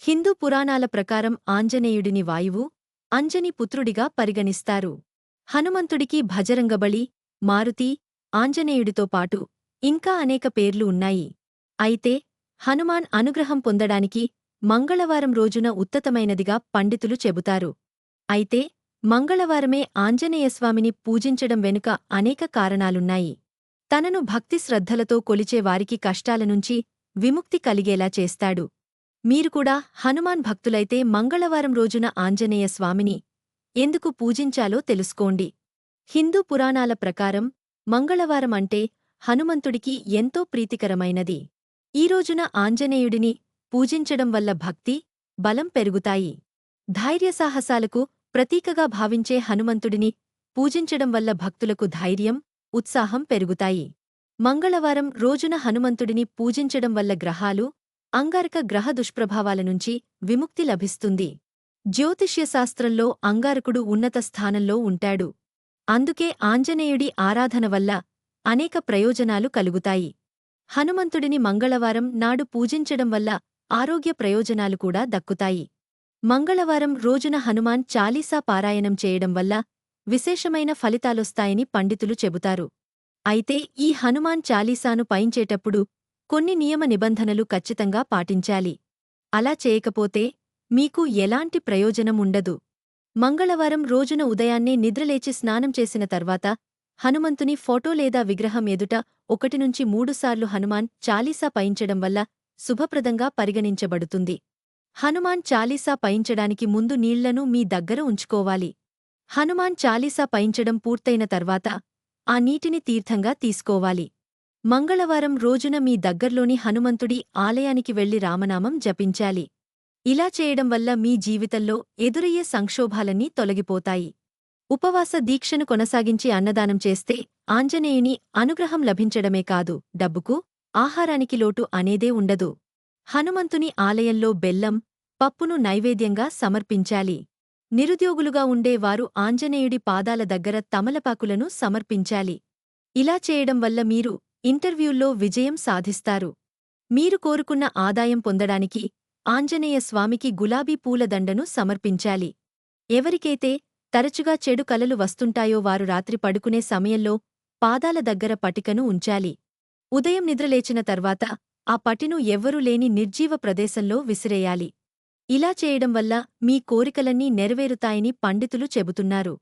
హిందూ పురాణాల ప్రకారం ఆంజనేయుడిని వాయువు, అంజని పుత్రుడిగా పరిగణిస్తారు. హనుమంతుడికి భజరంగబలి, మారుతి, ఆంజనేయుడితో పాటు ఇంకా అనేక పేర్లు ఉన్నాయి. అయితే హనుమాన్ అనుగ్రహం పొందడానికి మంగళవారం రోజున ఉత్తమమైనదిగా పండితులు చెబుతారు. అయితే మంగళవారమే ఆంజనేయస్వామిని పూజించడం వెనుక అనేక కారణాలున్నాయి. తనను భక్తి శ్రద్ధలతో కొలిచే వారికి కష్టాలనుంచి విముక్తి కలిగేలా చేస్తాడు. మీరు కూడా హనుమాన్ భక్తులైతే మంగళవారం రోజున ఆంజనేయ స్వామిని ఎందుకు పూజించాలో తెలుసుకోండి. హిందూ పురాణాల ప్రకారం మంగళవారం అంటే హనుమంతుడికి ఎంతో ప్రీతికరమైనది. ఈ రోజున ఆంజనేయుడిని పూజించడం వల్ల భక్తి, బలం పెరుగుతాయి. ధైర్యసాహసాలకు ప్రతీకగా భావించే హనుమంతుడిని పూజించడం వల్ల భక్తులకు ధైర్యం, ఉత్సాహం పెరుగుతాయి. మంగళవారం రోజున హనుమంతుడిని పూజించడం వల్ల గ్రహాలు, అంగారక గ్రహ దుష్ప్రభావాల నుంచి విముక్తి లభిస్తుంది. జ్యోతిష్యశాస్త్రంలో అంగారకుడు ఉన్నత స్థానంలో ఉంటాడు. అందుకే ఆంజనేయుడి ఆరాధన వల్ల అనేక ప్రయోజనాలు కలుగుతాయి. హనుమంతుడిని మంగళవారం నాడు పూజించడం వల్ల ఆరోగ్య ప్రయోజనాలు కూడా దక్కుతాయి. మంగళవారం రోజున హనుమాన్ చాలీసా పారాయణం చేయడం వల్ల విశేషమైన ఫలితాలొస్తాయని పండితులు చెబుతారు. అయితే ఈ హనుమాన్ చాలీసాను పయించేటప్పుడు కొన్ని నియమ నిబంధనలు ఖచ్చితంగా పాటించాలి. అలా చేయకపోతే మీకు ఎలాంటి ప్రయోజనం ఉండదు. మంగళవారం రోజున ఉదయాన్నే నిద్రలేచి స్నానం చేసిన తర్వాత హనుమంతుని ఫోటో లేదా విగ్రహం ఎదుట 1-3 సార్లు హనుమాన్ చాలీసా పయించడం వల్ల శుభప్రదంగా పరిగణించబడుతుంది. హనుమాన్ చాలీసా పయించడానికి ముందు నీళ్లను మీ దగ్గర ఉంచుకోవాలి. హనుమాన్ చాలీసా పయించడం పూర్తయిన తర్వాత ఆ నీటిని తీర్థంగా తీసుకోవాలి. మంగళవారం రోజున మీ దగ్గర్లోని హనుమంతుడి ఆలయానికి వెళ్లి రామనామం జపించాలి. ఇలా చేయడం వల్ల మీ జీవితంలో ఎదురయ్యే సంక్షోభాలన్నీ తొలగిపోతాయి. ఉపవాస దీక్షను కొనసాగించి అన్నదానం చేస్తే ఆంజనేయుని అనుగ్రహం లభించడమే కాదు, డబ్బుకు, ఆహారానికి లోటు అనేదే ఉండదు. హనుమంతుని ఆలయంలో బెల్లం, పప్పును నైవేద్యంగా సమర్పించాలి. నిరుద్యోగులుగా ఉండే వారు ఆంజనేయుడి పాదాల దగ్గర తమలపాకులను సమర్పించాలి. ఇలా చేయడం వల్ల మీరు ఇంటర్వ్యూల్లో విజయం సాధిస్తారు. మీరు కోరుకున్న ఆదాయం పొందడానికి ఆంజనేయ స్వామికి గులాబీ పూలదండను సమర్పించాలి. ఎవరికైతే తరచుగా చెడు కలలు వస్తుంటాయో వారు రాత్రి పడుకునే సమయంలో పాదాల దగ్గర పటికను ఉంచాలి. ఉదయం నిద్రలేచిన తర్వాత ఆ పటిను ఎవ్వరూ లేని నిర్జీవ ప్రదేశంలో విసిరేయాలి. ఇలా చేయడం వల్ల మీ కోరికలన్నీ నెరవేరుతాయని పండితులు చెబుతున్నారు.